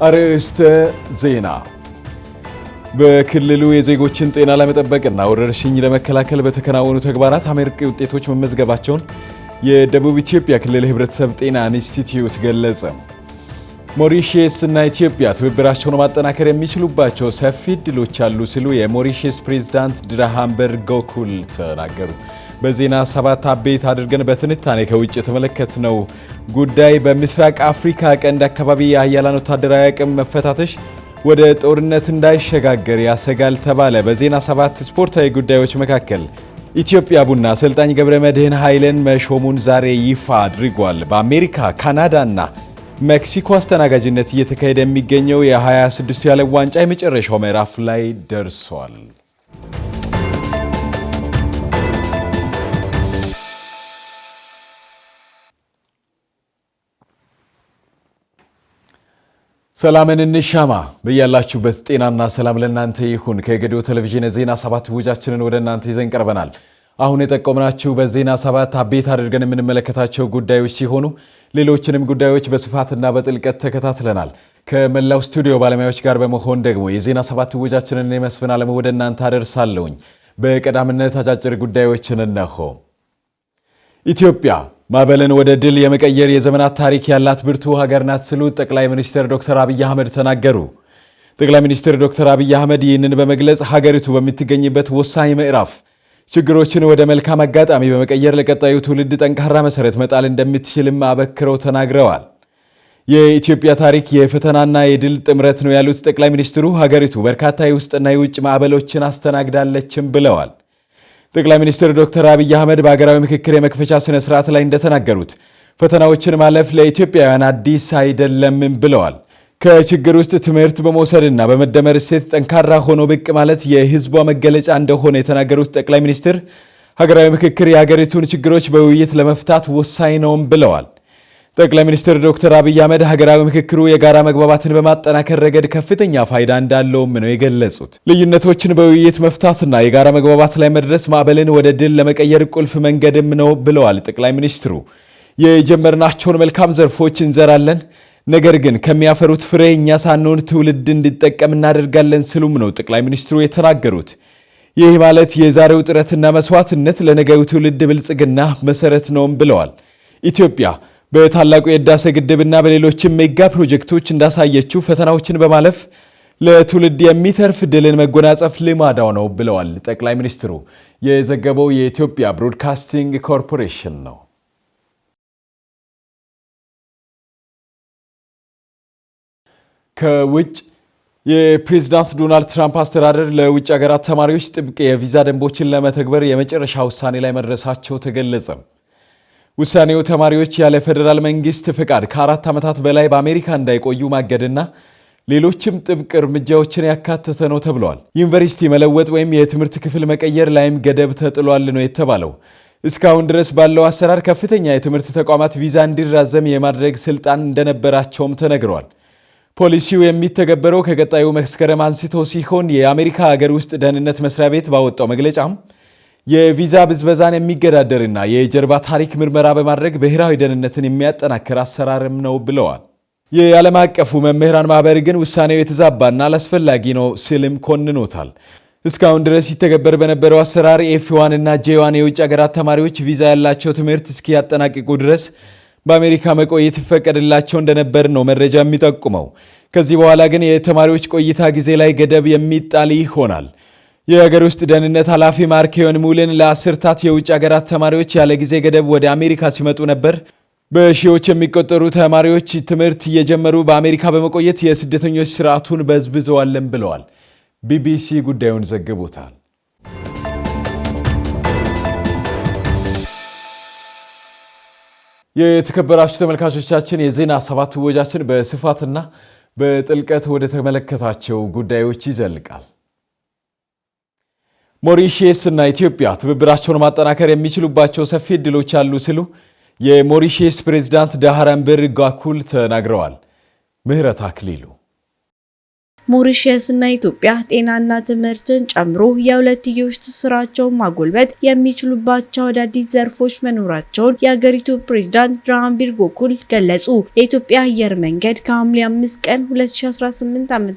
አርዕስተ ዜና። በክልሉ የዜጎችን ጤና ለመጠበቅና ወረርሽኝ ለመከላከል በተከናወኑ ተግባራት አመርቂ ውጤቶች መመዝገባቸውን የደቡብ ኢትዮጵያ ክልል ህብረተሰብ ጤና ኢንስቲትዩት ገለጸ። ሞሪሺየስ እና ኢትዮጵያ ትብብራቸውን ማጠናከር የሚችሉባቸው ሰፊ ዕድሎች አሉ ሲሉ የሞሪሺየስ ፕሬዝዳንት ድራሃምበር ጎኩል ተናገሩ። በዜና 7 አበይት አድርገን በትንታኔ ከውጭ የተመለከትነው ጉዳይ በምስራቅ አፍሪካ ቀንድ አካባቢ የኃያላን ወታደራዊ አቅም መፈታተሽ ወደ ጦርነት እንዳይሸጋገር ያሰጋል ተባለ። በዜና 7 ስፖርታዊ ጉዳዮች መካከል ኢትዮጵያ ቡና አሰልጣኝ ገብረመድህን ኃይለን መሾሙን ዛሬ ይፋ አድርጓል። በአሜሪካ ካናዳና ሜክሲኮ አስተናጋጅነት እየተካሄደ የሚገኘው የ26ቱ የዓለም ዋንጫ የመጨረሻው ምዕራፍ ላይ ደርሷል። ሰላምን እንሻማ። በያላችሁበት ጤናና ሰላም ለእናንተ ይሁን። ከገዶ ቴሌቪዥን ዜና 7 ውጃችንን ወደ እናንተ ይዘን ቀርበናል። አሁን የጠቆምናችሁ በዜና 7 አበይት አድርገን የምንመለከታቸው ጉዳዮች ሲሆኑ ሌሎችንም ጉዳዮች በስፋትና በጥልቀት ተከታትለናል። ከመላው ስቱዲዮ ባለሙያዎች ጋር በመሆን ደግሞ የዜና 7 ውጃችንን የመስፍን ዓለም ወደ እናንተ አደርሳለሁኝ። በቀዳምነት አጫጭር ጉዳዮችን እነሆ። ኢትዮጵያ ማዕበልን ወደ ድል የመቀየር የዘመናት ታሪክ ያላት ብርቱ ሀገር ናት ሲሉ ጠቅላይ ሚኒስትር ዶክተር አብይ አህመድ ተናገሩ። ጠቅላይ ሚኒስትር ዶክተር አብይ አህመድ ይህንን በመግለጽ ሀገሪቱ በምትገኝበት ወሳኝ ምዕራፍ ችግሮችን ወደ መልካም አጋጣሚ በመቀየር ለቀጣዩ ትውልድ ጠንካራ መሰረት መጣል እንደምትችልም አበክረው ተናግረዋል። የኢትዮጵያ ታሪክ የፈተናና የድል ጥምረት ነው ያሉት ጠቅላይ ሚኒስትሩ ሀገሪቱ በርካታ የውስጥና የውጭ ማዕበሎችን አስተናግዳለችም ብለዋል። ጠቅላይ ሚኒስትር ዶክተር አብይ አህመድ በሀገራዊ ምክክር የመክፈቻ ስነ ስርዓት ላይ እንደተናገሩት ፈተናዎችን ማለፍ ለኢትዮጵያውያን አዲስ አይደለም ብለዋል። ከችግር ውስጥ ትምህርት በመውሰድና በመደመር እሴት ጠንካራ ሆኖ ብቅ ማለት የህዝቧ መገለጫ እንደሆነ የተናገሩት ጠቅላይ ሚኒስትር ሀገራዊ ምክክር የሀገሪቱን ችግሮች በውይይት ለመፍታት ወሳኝ ነውም ብለዋል። ጠቅላይ ሚኒስትር ዶክተር አብይ አህመድ ሀገራዊ ምክክሩ የጋራ መግባባትን በማጠናከር ረገድ ከፍተኛ ፋይዳ እንዳለውም ነው የገለጹት። ልዩነቶችን በውይይት መፍታትና የጋራ መግባባት ላይ መድረስ ማዕበልን ወደ ድል ለመቀየር ቁልፍ መንገድም ነው ብለዋል። ጠቅላይ ሚኒስትሩ የጀመርናቸውን መልካም ዘርፎች እንዘራለን፣ ነገር ግን ከሚያፈሩት ፍሬ እኛ ሳንሆን ትውልድ እንዲጠቀም እናደርጋለን ሲሉም ነው ጠቅላይ ሚኒስትሩ የተናገሩት። ይህ ማለት የዛሬው ጥረትና መስዋዕትነት ለነገው ትውልድ ብልጽግና መሰረት ነውም ብለዋል። ኢትዮጵያ በታላቁ የህዳሴ ግድብና በሌሎችም ሜጋ ፕሮጀክቶች እንዳሳየችው ፈተናዎችን በማለፍ ለትውልድ የሚተርፍ ድልን መጎናጸፍ ልማዳው ነው ብለዋል ጠቅላይ ሚኒስትሩ። የዘገበው የኢትዮጵያ ብሮድካስቲንግ ኮርፖሬሽን ነው። ከውጭ የፕሬዝዳንት ዶናልድ ትራምፕ አስተዳደር ለውጭ ሀገራት ተማሪዎች ጥብቅ የቪዛ ደንቦችን ለመተግበር የመጨረሻ ውሳኔ ላይ መድረሳቸው ተገለጸ። ውሳኔው ተማሪዎች ያለ ፌደራል መንግስት ፍቃድ ከ4 ዓመታት በላይ በአሜሪካ እንዳይቆዩ ማገድና ሌሎችም ጥብቅ እርምጃዎችን ያካተተ ነው ተብሏል። ዩኒቨርሲቲ መለወጥ ወይም የትምህርት ክፍል መቀየር ላይም ገደብ ተጥሏል ነው የተባለው። እስካሁን ድረስ ባለው አሰራር ከፍተኛ የትምህርት ተቋማት ቪዛ እንዲራዘም የማድረግ ስልጣን እንደነበራቸውም ተነግሯል። ፖሊሲው የሚተገበረው ከቀጣዩ መስከረም አንስቶ ሲሆን የአሜሪካ ሀገር ውስጥ ደህንነት መስሪያ ቤት ባወጣው መግለጫም የቪዛ ብዝበዛን የሚገዳደርና የጀርባ ታሪክ ምርመራ በማድረግ ብሔራዊ ደህንነትን የሚያጠናክር አሰራርም ነው ብለዋል። የዓለም አቀፉ መምህራን ማህበር ግን ውሳኔው የተዛባና አላስፈላጊ ነው ሲልም ኮንኖታል። እስካሁን ድረስ ሲተገበር በነበረው አሰራር ኤፍ1 እና ጄ1 የውጭ ሀገራት ተማሪዎች ቪዛ ያላቸው ትምህርት እስኪያጠናቅቁ ድረስ በአሜሪካ መቆየት ይፈቀድላቸው እንደነበር ነው መረጃ የሚጠቁመው። ከዚህ በኋላ ግን የተማሪዎች ቆይታ ጊዜ ላይ ገደብ የሚጣል ይሆናል። የሀገር ውስጥ ደህንነት ኃላፊ ማርኬዮን ሙልን ለአስርታት የውጭ ሀገራት ተማሪዎች ያለ ጊዜ ገደብ ወደ አሜሪካ ሲመጡ ነበር። በሺዎች የሚቆጠሩ ተማሪዎች ትምህርት እየጀመሩ በአሜሪካ በመቆየት የስደተኞች ስርዓቱን በዝብዘዋልን ብለዋል። ቢቢሲ ጉዳዩን ዘግቦታል። የተከበራችሁ ተመልካቾቻችን የዜና 7 ወጃችን በስፋትና በጥልቀት ወደ ተመለከታቸው ጉዳዮች ይዘልቃል። ሞሪሺየስ እና ኢትዮጵያ ትብብራቸውን ማጠናከር የሚችሉባቸው ሰፊ ዕድሎች አሉ ሲሉ የሞሪሺየስ ፕሬዝዳንት ድራሃምበር ጎኩል ተናግረዋል። ምህረት አክሊሉ ሞሪሸስ እና ኢትዮጵያ ጤናና ትምህርትን ጨምሮ የሁለትዮሽ ትስስራቸውን ማጎልበት የሚችሉባቸው አዳዲስ ዘርፎች መኖራቸውን የሀገሪቱ ፕሬዝዳንት ድራሃምቢር ጎኩል ገለጹ። የኢትዮጵያ አየር መንገድ ከሐምሌ 5 ቀን 2018 ዓ.ም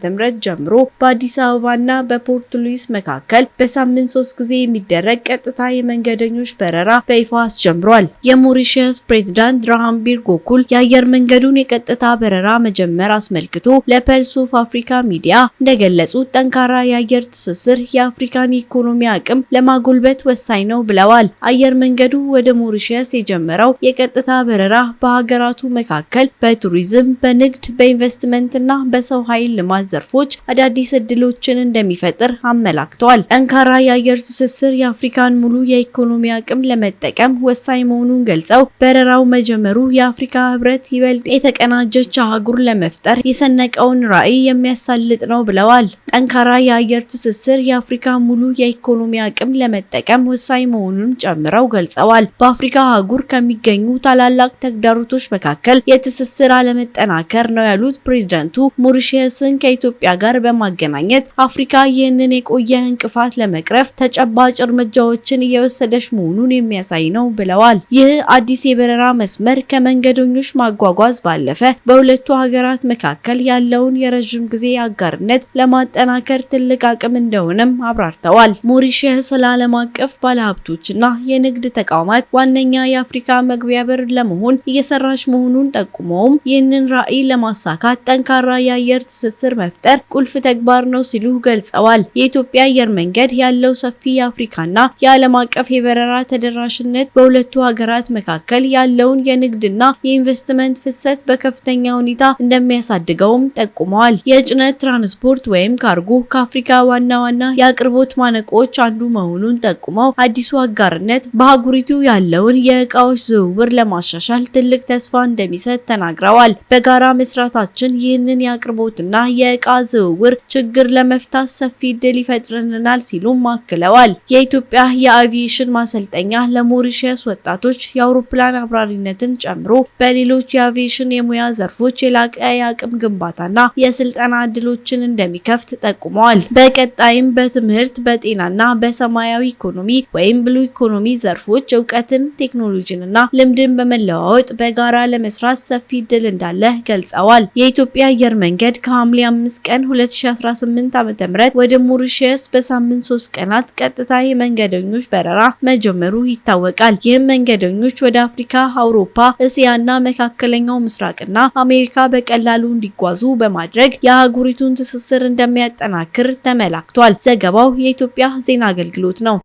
ጀምሮ በአዲስ አበባና በፖርት ሉዊስ መካከል በሳምንት 3 ጊዜ የሚደረግ ቀጥታ የመንገደኞች በረራ በይፋ አስጀምሯል። የሞሪሸስ ፕሬዝዳንት ድራሃምቢር ጎኩል የአየር መንገዱን የቀጥታ በረራ መጀመር አስመልክቶ ለፐልስ ኦፍ አፍሪካ ሚዲያ እንደገለጹት ጠንካራ የአየር ትስስር የአፍሪካን ኢኮኖሚ አቅም ለማጎልበት ወሳኝ ነው ብለዋል። አየር መንገዱ ወደ ሞሪሸስ የጀመረው የቀጥታ በረራ በሀገራቱ መካከል በቱሪዝም፣ በንግድ፣ በኢንቨስትመንትና በሰው ኃይል ልማት ዘርፎች አዳዲስ እድሎችን እንደሚፈጥር አመላክተዋል። ጠንካራ የአየር ትስስር የአፍሪካን ሙሉ የኢኮኖሚ አቅም ለመጠቀም ወሳኝ መሆኑን ገልጸው በረራው መጀመሩ የአፍሪካ ህብረት ይበልጥ የተቀናጀች አህጉር ለመፍጠር የሰነቀውን ራዕይ የሚያሳልጥ ነው ብለዋል። ጠንካራ የአየር ትስስር የአፍሪካ ሙሉ የኢኮኖሚ አቅም ለመጠቀም ወሳኝ መሆኑን ጨምረው ገልጸዋል። በአፍሪካ አህጉር ከሚገኙ ታላላቅ ተግዳሮቶች መካከል የትስስር አለመጠናከር ነው ያሉት ፕሬዝዳንቱ ሞሪሸስን ከኢትዮጵያ ጋር በማገናኘት አፍሪካ ይህንን የቆየ እንቅፋት ለመቅረፍ ተጨባጭ እርምጃዎችን እየወሰደች መሆኑን የሚያሳይ ነው ብለዋል። ይህ አዲስ የበረራ መስመር ከመንገደኞች ማጓጓዝ ባለፈ በሁለቱ ሀገራት መካከል ያለውን የረዥም ጊዜ አጋርነት ለማጠናከር ትልቅ አቅም እንደሆነም አብራርተዋል። ሞሪሸስ ለዓለም አቀፍ ባለሀብቶችና የንግድ ተቋማት ዋነኛ የአፍሪካ መግቢያ በር ለመሆን እየሰራች መሆኑን ጠቁመውም ይህንን ራዕይ ለማሳካት ጠንካራ የአየር ትስስር መፍጠር ቁልፍ ተግባር ነው ሲሉ ገልጸዋል። የኢትዮጵያ አየር መንገድ ያለው ሰፊ የአፍሪካና የዓለም አቀፍ የበረራ ተደራሽነት በሁለቱ ሀገራት መካከል ያለውን የንግድና የኢንቨስትመንት ፍሰት በከፍተኛ ሁኔታ እንደሚያሳድገውም ጠቁመዋል። የጭነት ትራንስፖርት ወይም ካርጎ ከአፍሪካ ዋና ዋና የአቅርቦት ማነቆች አንዱ መሆኑን ጠቁመው አዲሱ አጋርነት በአህጉሪቱ ያለውን የእቃዎች ዝውውር ለማሻሻል ትልቅ ተስፋ እንደሚሰጥ ተናግረዋል። በጋራ መስራታችን ይህንን የአቅርቦትና የእቃ ዝውውር ችግር ለመፍታት ሰፊ እድል ይፈጥርልናል ሲሉም አክለዋል። የኢትዮጵያ የአቪዬሽን ማሰልጠኛ ለሞሪሸስ ወጣቶች የአውሮፕላን አብራሪነትን ጨምሮ በሌሎች የአቪዬሽን የሙያ ዘርፎች የላቀ የአቅም ግንባታና የስልጠና እድሎችን እንደሚከፍት ጠቁመዋል። በቀጣይም በትምህርት፣ በጤናና በሰማያዊ ኢኮኖሚ ወይም ብሉ ኢኮኖሚ ዘርፎች እውቀትን፣ ቴክኖሎጂንና ልምድን በመለዋወጥ በጋራ ለመስራት ሰፊ እድል እንዳለ ገልጸዋል። የኢትዮጵያ አየር መንገድ ከሐምሌ 5 ቀን 2018 ዓ.ም ወደ ሞሪሸስ በሳምንት 3 ቀናት ቀጥታ የመንገደኞች በረራ መጀመሩ ይታወቃል። ይህም መንገደኞች ወደ አፍሪካ፣ አውሮፓ፣ እስያና መካከለኛው ምስራቅና አሜሪካ በቀላሉ እንዲጓዙ በማድረግ የአህጉሪቱን ትስስር እንደሚያጠናክር ተመላክቷል። ዘገባው የኢትዮጵያ ዜና አገልግሎት ነው።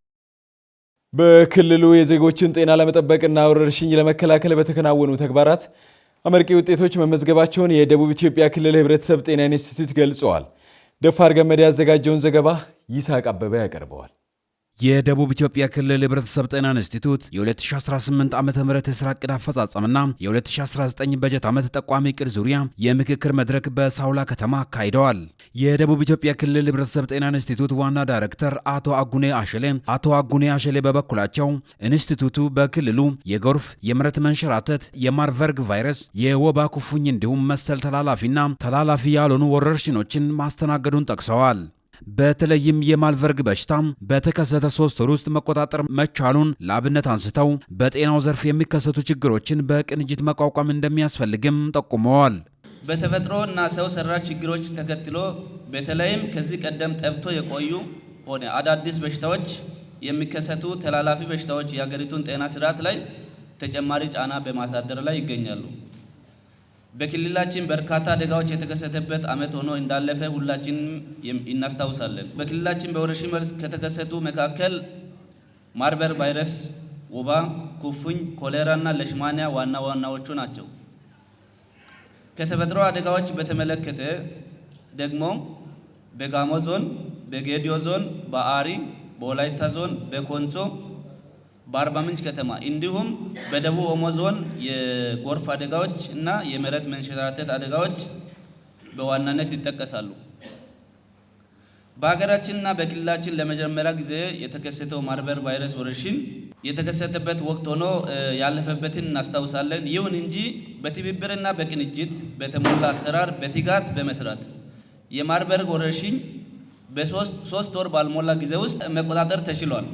በክልሉ የዜጎችን ጤና ለመጠበቅና ወረርሽኝ ለመከላከል በተከናወኑ ተግባራት አመርቂ ውጤቶች መመዝገባቸውን የደቡብ ኢትዮጵያ ክልል ሕብረተሰብ ጤና ኢንስቲትዩት ገልጸዋል። ደፋር ገመድ ያዘጋጀውን ዘገባ ይስሐቅ አበበ ያቀርበዋል። የደቡብ ኢትዮጵያ ክልል ሕብረተሰብ ጤና ኢንስቲትዩት የ2018 ዓ.ም የስራ ዕቅድ አፈጻጸምና የ2019 በጀት ዓመት ጠቋሚ ዕቅድ ዙሪያ የምክክር መድረክ በሳውላ ከተማ አካሂደዋል። የደቡብ ኢትዮጵያ ክልል ሕብረተሰብ ጤና ኢንስቲትዩት ዋና ዳይሬክተር አቶ አጉኔ አሸሌ በበኩላቸው ኢንስቲትዩቱ በክልሉ የጎርፍ፣ የመሬት መንሸራተት፣ የማርበርግ ቫይረስ፣ የወባ ኩፍኝ እንዲሁም መሰል ተላላፊና ተላላፊ ያልሆኑ ወረርሽኞችን ማስተናገዱን ጠቅሰዋል። በተለይም የማልበርግ በሽታ በተከሰተ 3 ወር ውስጥ መቆጣጠር መቻሉን ለአብነት አንስተው በጤናው ዘርፍ የሚከሰቱ ችግሮችን በቅንጅት መቋቋም እንደሚያስፈልግም ጠቁመዋል። በተፈጥሮ እና ሰው ሰራሽ ችግሮች ተከትሎ በተለይም ከዚህ ቀደም ጠፍቶ የቆዩ ሆነ አዳዲስ በሽታዎች የሚከሰቱ ተላላፊ በሽታዎች የሀገሪቱን ጤና ስርዓት ላይ ተጨማሪ ጫና በማሳደር ላይ ይገኛሉ። በክልላችን በርካታ አደጋዎች የተከሰተበት ዓመት ሆኖ እንዳለፈ ሁላችንም እናስታውሳለን። በክልላችን በወረርሽኝ መልክ ከተከሰቱ መካከል ማርበርግ ቫይረስ፣ ወባ፣ ኩፍኝ፣ ኮሌራና ለሽማኒያ ዋና ዋናዎቹ ናቸው። ከተፈጥሮ አደጋዎች በተመለከተ ደግሞ በጋሞ ዞን፣ በጌዲዮ ዞን፣ በአሪ፣ በወላይታ ዞን፣ በኮንሶ፣ በአርባ ምንጭ ከተማ እንዲሁም በደቡብ ኦሞ ዞን የጎርፍ አደጋዎች እና የመሬት መንሸራተት አደጋዎች በዋናነት ይጠቀሳሉ። በሀገራችንና በክልላችን ለመጀመሪያ ጊዜ የተከሰተው ማርበርግ ቫይረስ ወረርሽኝ የተከሰተበት ወቅት ሆኖ ያለፈበትን እናስታውሳለን። ይሁን እንጂ በትብብርና በቅንጅት በተሞላ አሰራር በትጋት በመስራት የማርበርግ ወረርሽኝ በ3 ወር ባልሞላ ጊዜ ውስጥ መቆጣጠር ተችሏል።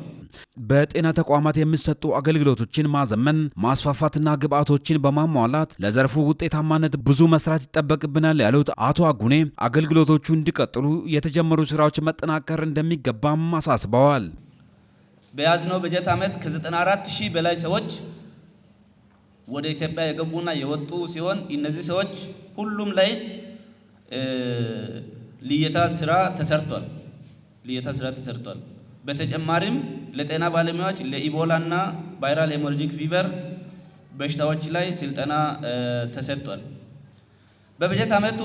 በጤና ተቋማት የሚሰጡ አገልግሎቶችን ማዘመን፣ ማስፋፋትና ግብዓቶችን በማሟላት ለዘርፉ ውጤታማነት ብዙ መስራት ይጠበቅብናል ያሉት አቶ አጉኔ አገልግሎቶቹ እንዲቀጥሉ የተጀመሩ ስራዎች መጠናከር እንደሚገባም አሳስበዋል። በያዝነው በጀት ዓመት ከ94,000 በላይ ሰዎች ወደ ኢትዮጵያ የገቡና የወጡ ሲሆን እነዚህ ሰዎች ሁሉም ላይ ልየታ ስራ ተሰርቷል። በተጨማሪም ለጤና ባለሙያዎች ለኢቦላና ቫይራል ሄሞራጂክ ፊቨር በሽታዎች ላይ ስልጠና ተሰጥቷል። በበጀት ዓመቱ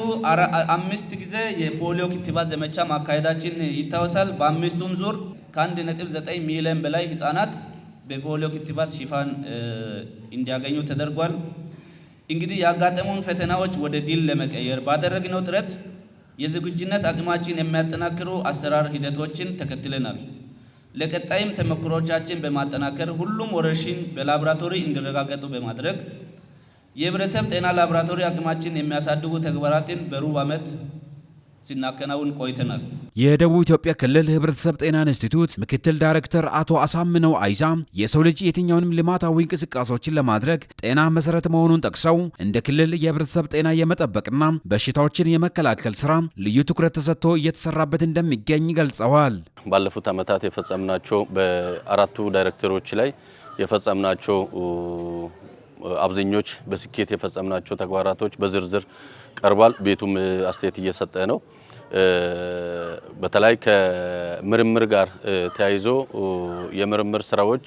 5 ጊዜ የፖሊዮ ክትባት ዘመቻ ማካሄዳችን ይታወሳል። በአምስቱም ዙር ከ1.9 ሚሊዮን በላይ ህፃናት በፖሊዮ ክትባት ሽፋን እንዲያገኙ ተደርጓል። እንግዲህ ያጋጠሙን ፈተናዎች ወደ ድል ለመቀየር ባደረግነው ጥረት የዝግጁነት አቅማችን የሚያጠናክሩ አሰራር ሂደቶችን ተከትለናል። ለቀጣይም ተሞክሮቻችን በማጠናከር ሁሉም ወረርሽኝ በላቦራቶሪ እንዲረጋገጡ በማድረግ የህብረተሰብ ጤና ላቦራቶሪ አቅማችን የሚያሳድጉ ተግባራትን በሩብ ዓመት ሲናከናውን ቆይተናል። የደቡብ ኢትዮጵያ ክልል ህብረተሰብ ጤና ኢንስቲትዩት ምክትል ዳይሬክተር አቶ አሳምነው አይዛ የሰው ልጅ የትኛውንም ልማታዊ እንቅስቃሴዎችን ለማድረግ ጤና መሰረት መሆኑን ጠቅሰው እንደ ክልል የህብረተሰብ ጤና የመጠበቅና በሽታዎችን የመከላከል ስራ ልዩ ትኩረት ተሰጥቶ እየተሰራበት እንደሚገኝ ገልጸዋል። ባለፉት ዓመታት የፈጸምናቸው በአራቱ ዳይሬክተሮች ላይ የፈጸምናቸው አብዛኞች በስኬት የፈጸምናቸው ተግባራቶች በዝርዝር ቀርቧል። ቤቱም አስተያየት እየሰጠ ነው። በተለይ ከምርምር ጋር ተያይዞ የምርምር ስራዎች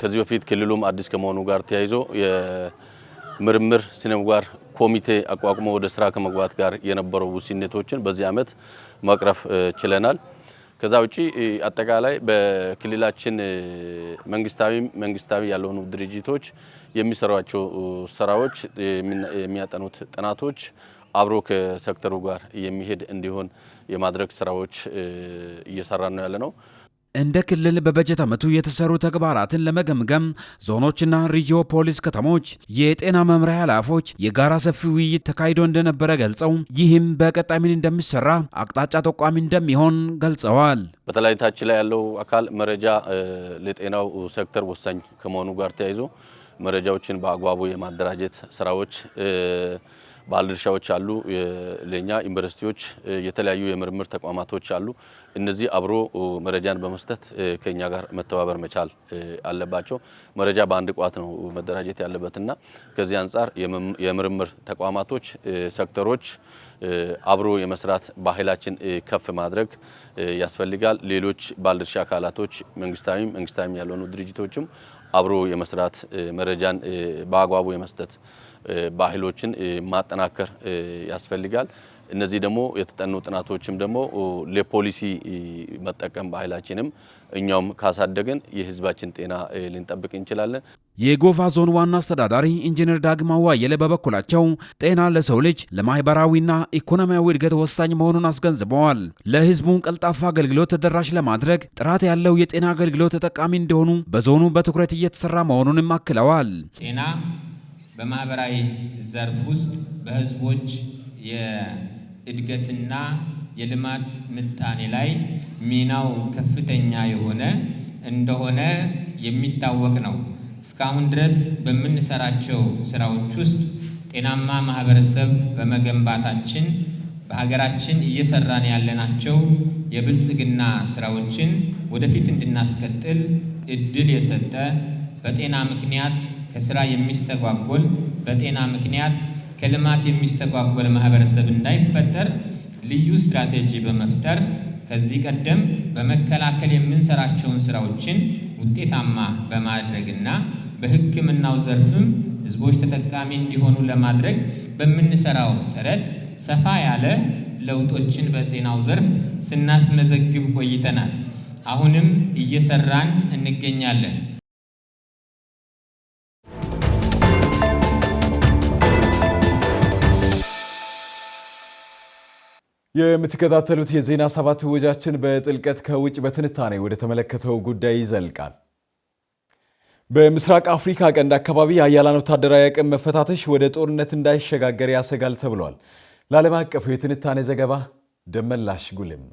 ከዚህ በፊት ክልሉም አዲስ ከመሆኑ ጋር ተያይዞ የምርምር ስነምግባር ኮሚቴ አቋቁሞ ወደ ስራ ከመግባት ጋር የነበሩ ውስንነቶችን በዚህ ዓመት መቅረፍ ችለናል። ከዛ ውጪ አጠቃላይ በክልላችን መንግስታዊ ያልሆኑ ድርጅቶች የሚሰሯቸው ስራዎች የሚያጠኑት ጥናቶች አብሮ ከሴክተሩ ጋር የሚሄድ እንዲሆን የማድረግ ስራዎች እየሰራን ነው ያለነው። እንደ ክልል በበጀት ዓመቱ የተሰሩ ተግባራትን ለመገምገም ዞኖችና ሪጂዮ ፖሊስ ከተሞች የጤና መምሪያ ኃላፊዎች የጋራ ሰፊ ውይይት ተካሂዶ እንደነበረ ገልጸው ይህም በቀጣይ ምን እንደሚሰራ አቅጣጫ ጠቋሚ እንደሚሆን ገልጸዋል። በተለይ ታች ላይ ያለው አካል መረጃ ለጤናው ሴክተር ወሳኝ ከመሆኑ ጋር ተያይዞ መረጃዎችን በአግባቡ የማደራጀት ስራዎች ባለድርሻዎች አሉ። ለኛ ዩኒቨርሲቲዎች፣ የተለያዩ የምርምር ተቋማቶች አሉ። እነዚህ አብሮ መረጃን በመስጠት ከኛ ጋር መተባበር መቻል አለባቸው። መረጃ በአንድ ቋት ነው መደራጀት ያለበትና ከዚህ አንጻር የምርምር ተቋማቶች፣ ሴክተሮች አብሮ የመስራት ባህላችን ከፍ ማድረግ ያስፈልጋል። ሌሎች ባለድርሻ አካላቶች መንግስታዊም ያልሆኑ ድርጅቶችም አብሮ የመስራት መረጃን በአግባቡ የመስጠት ባህሎችን ማጠናከር ያስፈልጋል። እነዚህ ደግሞ የተጠኑ ጥናቶችም ደግሞ ለፖሊሲ መጠቀም ባህላችንም እኛውም ካሳደገን የህዝባችን ጤና ልንጠብቅ እንችላለን። የጎፋ ዞን ዋና አስተዳዳሪ ኢንጂነር ዳግማው ዋየለ በበኩላቸው ጤና ለሰው ልጅ ለማህበራዊና ኢኮኖሚያዊ እድገት ወሳኝ መሆኑን አስገንዝበዋል። ለህዝቡ ቀልጣፋ አገልግሎት ተደራሽ ለማድረግ ጥራት ያለው የጤና አገልግሎት ተጠቃሚ እንዲሆኑ በዞኑ በትኩረት እየተሰራ መሆኑንም አክለዋል። ጤና በማህበራዊ ዘርፍ ውስጥ በህዝቦች የእድገትና የልማት ምጣኔ ላይ ሚናው ከፍተኛ የሆነ እንደሆነ የሚታወቅ ነው። እስካሁን ድረስ በምንሰራቸው ስራዎች ውስጥ ጤናማ ማህበረሰብ በመገንባታችን በሀገራችን እየሰራን ያለናቸው የብልጽግና ስራዎችን ወደፊት እንድናስቀጥል እድል የሰጠ በጤና ምክንያት ከስራ የሚስተጓጎል በጤና ምክንያት ከልማት የሚስተጓጎል ማህበረሰብ እንዳይፈጠር ልዩ ስትራቴጂ በመፍጠር ከዚህ ቀደም በመከላከል የምንሰራቸውን ስራዎችን ውጤታማ በማድረግና በሕክምናው ዘርፍም ህዝቦች ተጠቃሚ እንዲሆኑ ለማድረግ በምንሰራው ጥረት ሰፋ ያለ ለውጦችን በጤናው ዘርፍ ስናስመዘግብ ቆይተናል። አሁንም እየሰራን እንገኛለን። የምትከታተሉት የዜና ሰባት ወጃችን በጥልቀት ከውጭ በትንታኔ ወደ ተመለከተው ጉዳይ ይዘልቃል። በምስራቅ አፍሪካ ቀንድ አካባቢ የአያላን ወታደራዊ አቅም መፈታተሽ ወደ ጦርነት እንዳይሸጋገር ያሰጋል ተብሏል። ለዓለም አቀፉ የትንታኔ ዘገባ ደመላሽ ጉልም።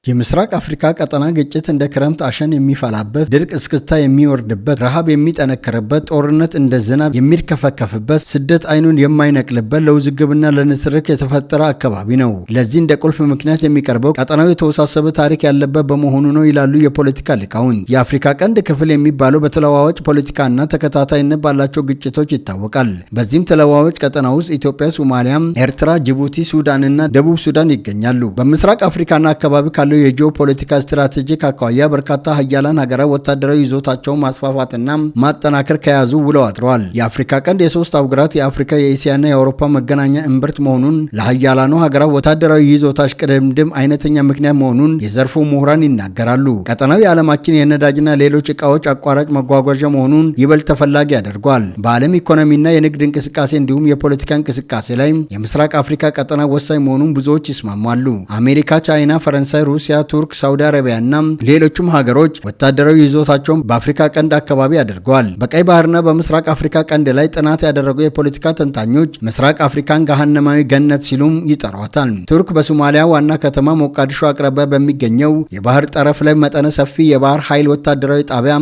የምስራቅ አፍሪካ ቀጠና ግጭት እንደ ክረምት አሸን የሚፈላበት፣ ድርቅ እስክስታ የሚወርድበት፣ ረሃብ የሚጠነክርበት፣ ጦርነት እንደ ዝናብ የሚርከፈከፍበት፣ ስደት አይኑን የማይነቅልበት ለውዝግብና ለንትርክ የተፈጠረ አካባቢ ነው። ለዚህ እንደ ቁልፍ ምክንያት የሚቀርበው ቀጠናው የተወሳሰበ ታሪክ ያለበት በመሆኑ ነው ይላሉ የፖለቲካ ሊቃውንት። የአፍሪካ ቀንድ ክፍል የሚባለው በተለዋዋጭ ፖለቲካና ተከታታይነት ባላቸው ግጭቶች ይታወቃል። በዚህም ተለዋዋጭ ቀጠና ውስጥ ኢትዮጵያ፣ ሶማሊያ፣ ኤርትራ፣ ጅቡቲ፣ ሱዳንና ደቡብ ሱዳን ይገኛሉ። በምስራቅ አፍሪካና አካባቢ የጂኦፖለቲካ ስትራቴጂክ አኳያ በርካታ ሀያላን ሀገራት ወታደራዊ ይዞታቸውን ማስፋፋትና ማጠናከር ከያዙ ውለው አድረዋል። የአፍሪካ ቀንድ የሶስት አህጉራት የአፍሪካ፣ የኤስያና የአውሮፓ መገናኛ እምብርት መሆኑን ለሀያላኑ ሀገራት ወታደራዊ ይዞታ እሽቅድምድም አይነተኛ ምክንያት መሆኑን የዘርፉ ምሁራን ይናገራሉ። ቀጠናው የዓለማችን የነዳጅና ሌሎች እቃዎች አቋራጭ መጓጓዣ መሆኑን ይበልጥ ተፈላጊ ያደርገዋል። በዓለም ኢኮኖሚና የንግድ እንቅስቃሴ እንዲሁም የፖለቲካ እንቅስቃሴ ላይ የምስራቅ አፍሪካ ቀጠና ወሳኝ መሆኑን ብዙዎች ይስማማሉ። አሜሪካ፣ ቻይና፣ ፈረንሳይ፣ ሩሲያ፣ ቱርክ፣ ሳውዲ አረቢያና ሌሎችም ሀገሮች ወታደራዊ ይዞታቸውን በአፍሪካ ቀንድ አካባቢ አድርገዋል። በቀይ ባህርና በምስራቅ አፍሪካ ቀንድ ላይ ጥናት ያደረጉ የፖለቲካ ተንታኞች ምስራቅ አፍሪካን ገሃነማዊ ገነት ሲሉም ይጠሯታል። ቱርክ በሶማሊያ ዋና ከተማ ሞቃዲሾ አቅራቢያ በሚገኘው የባህር ጠረፍ ላይ መጠነ ሰፊ የባህር ኃይል ወታደራዊ ጣቢያ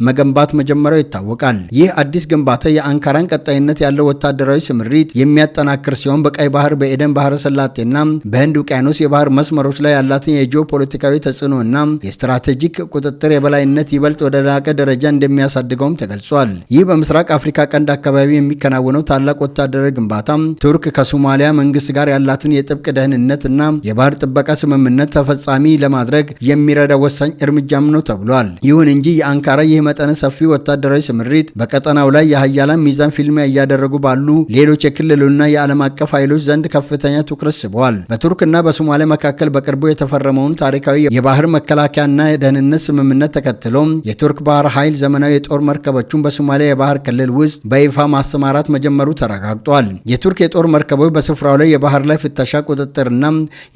መገንባት መጀመሪያው ይታወቃል። ይህ አዲስ ግንባታ የአንካራን ቀጣይነት ያለው ወታደራዊ ስምሪት የሚያጠናክር ሲሆን በቀይ ባህር፣ በኤደን ባህረ ሰላጤና በህንድ ውቅያኖስ የባህር መስመሮች ላይ ያላትን ፖለቲካዊ ተጽዕኖ እና የስትራቴጂክ ቁጥጥር የበላይነት ይበልጥ ወደ ላቀ ደረጃ እንደሚያሳድገውም ተገልጿል። ይህ በምስራቅ አፍሪካ ቀንድ አካባቢ የሚከናወነው ታላቅ ወታደራዊ ግንባታ ቱርክ ከሶማሊያ መንግስት ጋር ያላትን የጥብቅ ደህንነት እና የባህር ጥበቃ ስምምነት ተፈጻሚ ለማድረግ የሚረዳ ወሳኝ እርምጃም ነው ተብሏል። ይሁን እንጂ የአንካራ ይህ መጠነ ሰፊ ወታደራዊ ስምሪት በቀጠናው ላይ የሀያላን ሚዛን ፊልሚያ እያደረጉ ባሉ ሌሎች የክልሉና የዓለም አቀፍ ኃይሎች ዘንድ ከፍተኛ ትኩረት ስበዋል። በቱርክና በሶማሊያ መካከል በቅርቡ የተፈረመውን ታሪካዊ የባህር መከላከያና የደህንነት ስምምነት ተከትሎ የቱርክ ባህር ኃይል ዘመናዊ የጦር መርከቦቹን በሶማሊያ የባህር ክልል ውስጥ በይፋ ማሰማራት መጀመሩ ተረጋግጧል። የቱርክ የጦር መርከቦች በስፍራው ላይ የባህር ላይ ፍተሻ፣ ቁጥጥርና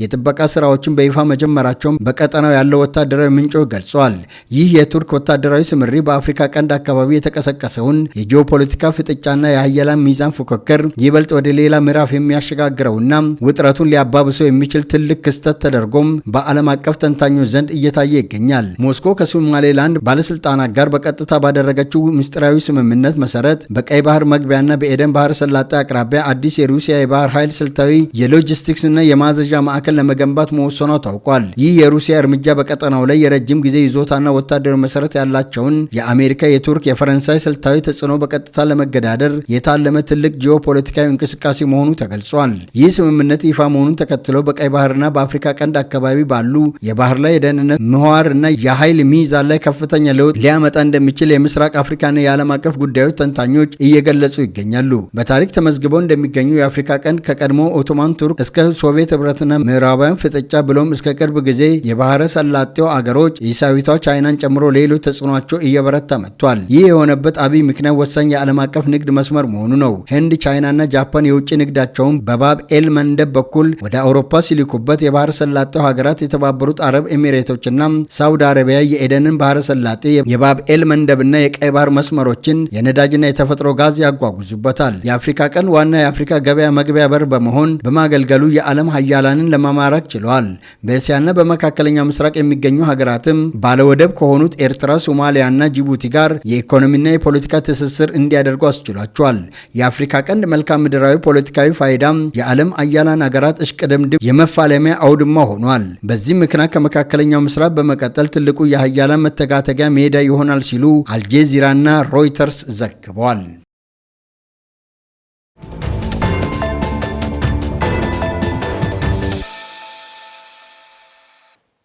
የጥበቃ ስራዎችን በይፋ መጀመራቸውን በቀጠናው ያለው ወታደራዊ ምንጮች ገልጿል። ይህ የቱርክ ወታደራዊ ስምሪ በአፍሪካ ቀንድ አካባቢ የተቀሰቀሰውን የጂኦፖለቲካ ፍጥጫና የሀያላን ሚዛን ፉክክር ይበልጥ ወደ ሌላ ምዕራፍ የሚያሸጋግረውና ውጥረቱን ሊያባብሰው የሚችል ትልቅ ክስተት ተደርጎም በዓለም አቀፍ ተንታኞች ዘንድ እየታየ ይገኛል። ሞስኮ ከሶማሌላንድ ባለስልጣናት ጋር በቀጥታ ባደረገችው ምስጢራዊ ስምምነት መሰረት በቀይ ባህር መግቢያና በኤደን ባህረ ሰላጤ አቅራቢያ አዲስ የሩሲያ የባህር ኃይል ስልታዊ የሎጂስቲክስና የማዘዣ ማዕከል ለመገንባት መወሰኗ ታውቋል። ይህ የሩሲያ እርምጃ በቀጠናው ላይ የረጅም ጊዜ ይዞታና ወታደራዊ መሰረት ያላቸውን የአሜሪካ፣ የቱርክ፣ የፈረንሳይ ስልታዊ ተጽዕኖ በቀጥታ ለመገዳደር የታለመ ትልቅ ጂኦፖለቲካዊ እንቅስቃሴ መሆኑ ተገልጿል። ይህ ስምምነት ይፋ መሆኑን ተከትሎ በቀይ ባህርና በአፍሪካ ቀንድ አካባቢ ባሉ የባህር ላይ የደህንነት ምህዋር እና የኃይል ሚዛን ላይ ከፍተኛ ለውጥ ሊያመጣ እንደሚችል የምስራቅ አፍሪካና የዓለም አቀፍ ጉዳዮች ተንታኞች እየገለጹ ይገኛሉ። በታሪክ ተመዝግበው እንደሚገኙ የአፍሪካ ቀንድ ከቀድሞ ኦቶማን ቱርክ እስከ ሶቪየት ህብረትና ምዕራባውያን ፍጥጫ ብሎም እስከ ቅርብ ጊዜ የባህረ ሰላጤው አገሮች ኢሳዊቷ ቻይናን ጨምሮ ሌሎች ተጽዕኖቸው እየበረታ መጥቷል። ይህ የሆነበት አብይ ምክንያት ወሳኝ የዓለም አቀፍ ንግድ መስመር መሆኑ ነው። ህንድ፣ ቻይናና ጃፓን የውጭ ንግዳቸውን በባብ ኤል መንደብ በኩል ወደ አውሮፓ ሲልኩበት የባህረ ሰላጤው ሀገራት የተባበሩት አረብ ኤሚሬቶችና ሳውዲ አረቢያ የኤደንን ባህረ ሰላጤ፣ የባብኤል መንደብና የቀይ ባህር መስመሮችን የነዳጅና የተፈጥሮ ጋዝ ያጓጉዙበታል። የአፍሪካ ቀንድ ዋና የአፍሪካ ገበያ መግቢያ በር በመሆን በማገልገሉ የዓለም ሀያላንን ለማማረክ ችሏል። በእስያና በመካከለኛው ምስራቅ የሚገኙ ሀገራትም ባለወደብ ከሆኑት ኤርትራ፣ ሶማሊያና ጅቡቲ ጋር የኢኮኖሚና የፖለቲካ ትስስር እንዲያደርጉ አስችሏቸዋል። የአፍሪካ ቀንድ መልክዓ ምድራዊ ፖለቲካዊ ፋይዳም የዓለም ሀያላን ሀገራት እሽቅድምድም የመፋለሚያ አውድማ ሆኗል። በዚህ ምክንያት ከመካከለኛው ምስራቅ በመቀጠል ትልቁ የሀያላን መተጋተጊያ ሜዳ ይሆናል ሲሉ አልጄዚራና ሮይተርስ ዘግበዋል።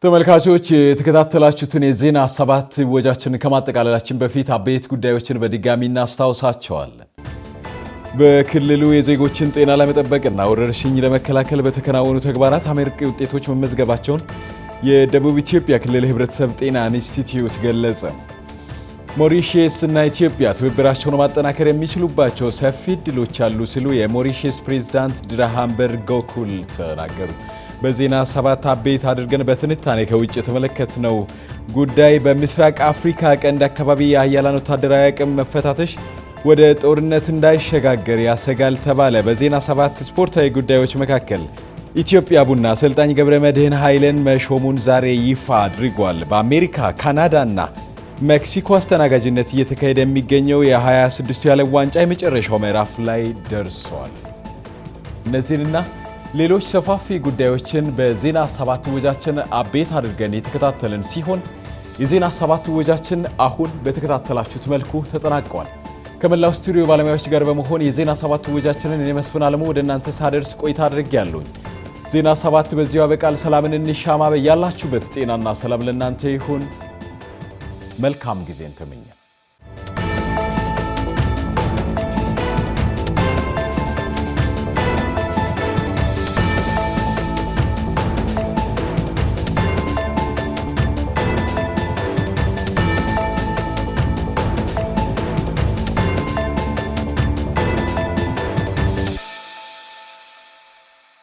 ተመልካቾች የተከታተላችሁትን የዜና ሰባት ወጃችንን ከማጠቃለላችን በፊት አበይት ጉዳዮችን በድጋሚ እናስታውሳቸዋለን። በክልሉ የዜጎችን ጤና ለመጠበቅና ወረርሽኝ ለመከላከል በተከናወኑ ተግባራት አመርቂ ውጤቶች መመዝገባቸውን የደቡብ ኢትዮጵያ ክልል ሕብረተሰብ ጤና ኢንስቲትዩት ገለጸ። ሞሪሼስ እና ኢትዮጵያ ትብብራቸውን ማጠናከር የሚችሉባቸው ሰፊ ዕድሎች አሉ ሲሉ የሞሪሼስ ፕሬዝዳንት ድራሃምበር ጎኩል ተናገሩ። በዜና ሰባት አበይት አድርገን በትንታኔ ከውጭ የተመለከትነው ጉዳይ በምስራቅ አፍሪካ ቀንድ አካባቢ የሀያላን ወታደራዊ አቅም መፈታተሽ ወደ ጦርነት እንዳይሸጋገር ያሰጋል ተባለ። በዜና 7 ስፖርታዊ ጉዳዮች መካከል ኢትዮጵያ ቡና አሰልጣኝ ገብረመድህን ኃይልን መሾሙን ዛሬ ይፋ አድርጓል። በአሜሪካ ካናዳና ሜክሲኮ አስተናጋጅነት እየተካሄደ የሚገኘው የ26ቱ የዓለም ዋንጫ የመጨረሻው ምዕራፍ ላይ ደርሷል። እነዚህንና ሌሎች ሰፋፊ ጉዳዮችን በዜና 7 ወጃችን አቤት አድርገን የተከታተልን ሲሆን የዜና 7 ወጃችን አሁን በተከታተላችሁት መልኩ ተጠናቀዋል። ከመላው ስቱዲዮ ባለሙያዎች ጋር በመሆን የዜና 7 ወጃችንን እኔ መስፍን አለሙ ወደ እናንተ ሳደርስ ቆይታ አድርጌያለሁ። ዜና 7 በዚሁ አበቃል። ሰላምን እንሻማ። በያላችሁበት ጤናና ሰላም ለእናንተ ይሁን። መልካም ጊዜን ተመኘን።